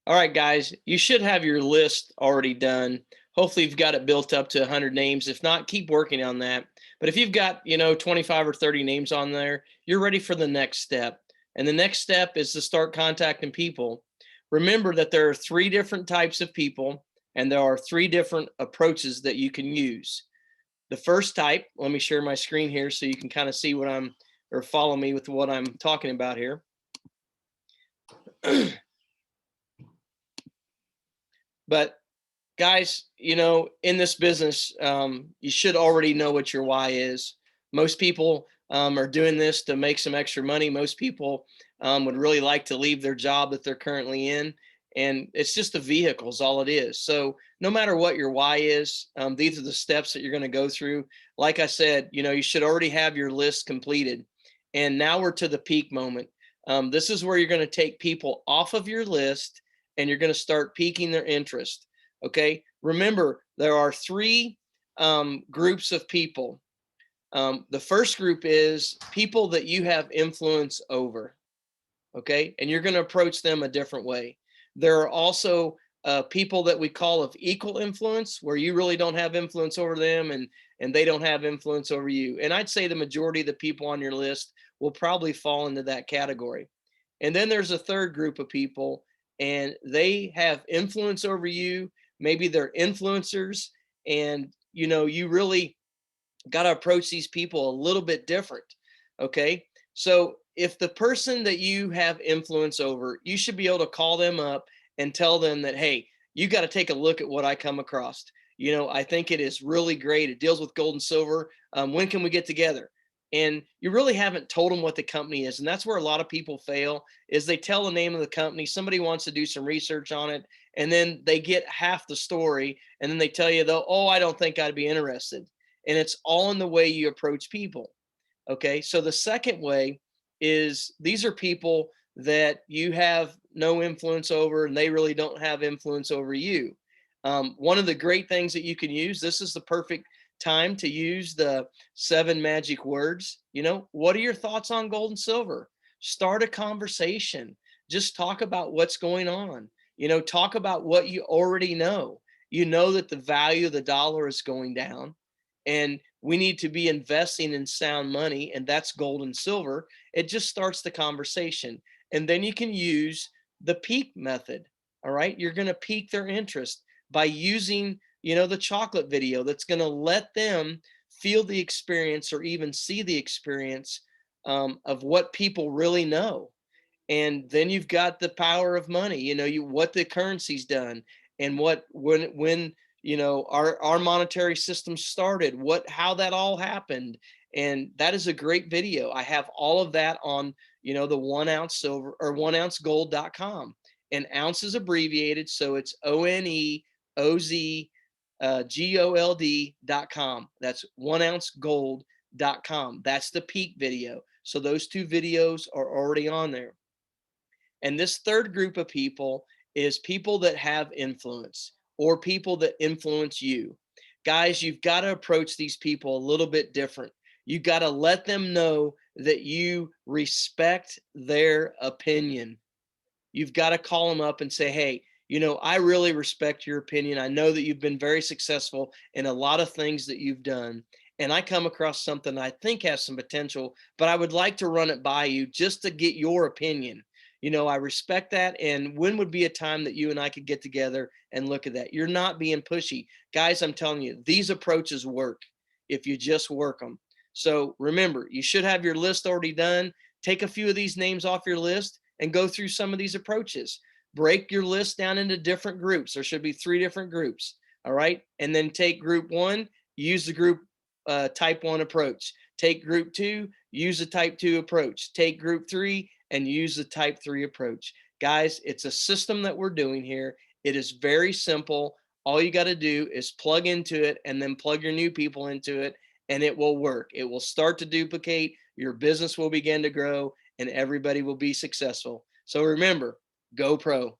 All right, guys, you should have your list already done. Hopefully you've got it built up to 100 names. If not, keep working on that. But if you've got, 25 or 30 names on there, you're ready for the next step. And the next step is to start contacting people. Remember that there are three different types of people, and there are three different approaches that you can use. The first type, let me share my screen here so you can kind of see what or follow me with what I'm talking about here. But guys, in this business, you should already know what your why is. Most people are doing this to make some extra money. Most people would really like to leave their job that they're currently in. And it's just a vehicle is all it is. So no matter what your why is, these are the steps that you're going to go through. Like I said, you should already have your list completed. And now we're to the peak moment. This is where you're going to take people off of your list and you're going to start piquing their interest. Okay. Remember, there are three groups of people. The first group is people that you have influence over. Okay. And you're going to approach them a different way. There are also people that we call of equal influence, where you really don't have influence over them and they don't have influence over you. And I'd say the majority of the people on your list will probably fall into that category. And then there's a third group of people, and they have influence over you. Maybe they're influencers, and you really got to approach these people a little bit different. Okay. So if the person that you have influence over, you should be able to call them up and tell them that, hey, you got to take a look at what I come across. I think it is really great. It deals with gold and silver. When can we get together? And you really haven't told them what the company is. And that's where a lot of people fail, is they tell the name of the company. Somebody wants to do some research on it, and then they get half the story. And then they tell you, though, oh, I don't think I'd be interested. And it's all in the way you approach people. Okay. So the second way is, these are people that you have no influence over, and they really don't have influence over you. One of the great things that you can use, this is the perfect time to use the 7 magic words. What are your thoughts on gold and silver? Start a conversation. Just talk about what's going on. Talk about what you already know. You know that the value of the dollar is going down, and we need to be investing in sound money, and that's gold and silver. It just starts the conversation. And then you can use the peak method. All right. You're going to pique their interest by using, the chocolate video that's going to let them feel the experience, or even see the experience of what people really know. And then you've got the power of money, what the currency's done, and when our monetary system started, how that all happened. And that is a great video. I have all of that on the 1 ounce silver or 1ouncegold.com. And ounce is abbreviated, so it's ONEOZGOLD.com. That's 1ouncegold.com. That's the peak video. So those two videos are already on there. And this third group of people is people that have influence, or people that influence you. Guys, you've got to approach these people a little bit different. You got to let them know that you respect their opinion. You've got to call them up and say, hey, I really respect your opinion. I know that you've been very successful in a lot of things that you've done. And I come across something I think has some potential, but I would like to run it by you just to get your opinion. I respect that. And when would be a time that you and I could get together and look at that? You're not being pushy. Guys, I'm telling you, these approaches work if you just work them. So remember, you should have your list already done. Take a few of these names off your list and go through some of these approaches. Break your list down into different groups. There should be 3 different groups. All right. And then take group 1, use the group type 1 approach. Take group 2, use the type 2 approach. Take group 3 and use the type 3 approach. Guys, it's a system that we're doing here. It is very simple. All you got to do is plug into it, and then plug your new people into it, and it will work. It will start to duplicate. Your business will begin to grow, and everybody will be successful. So remember, go pro.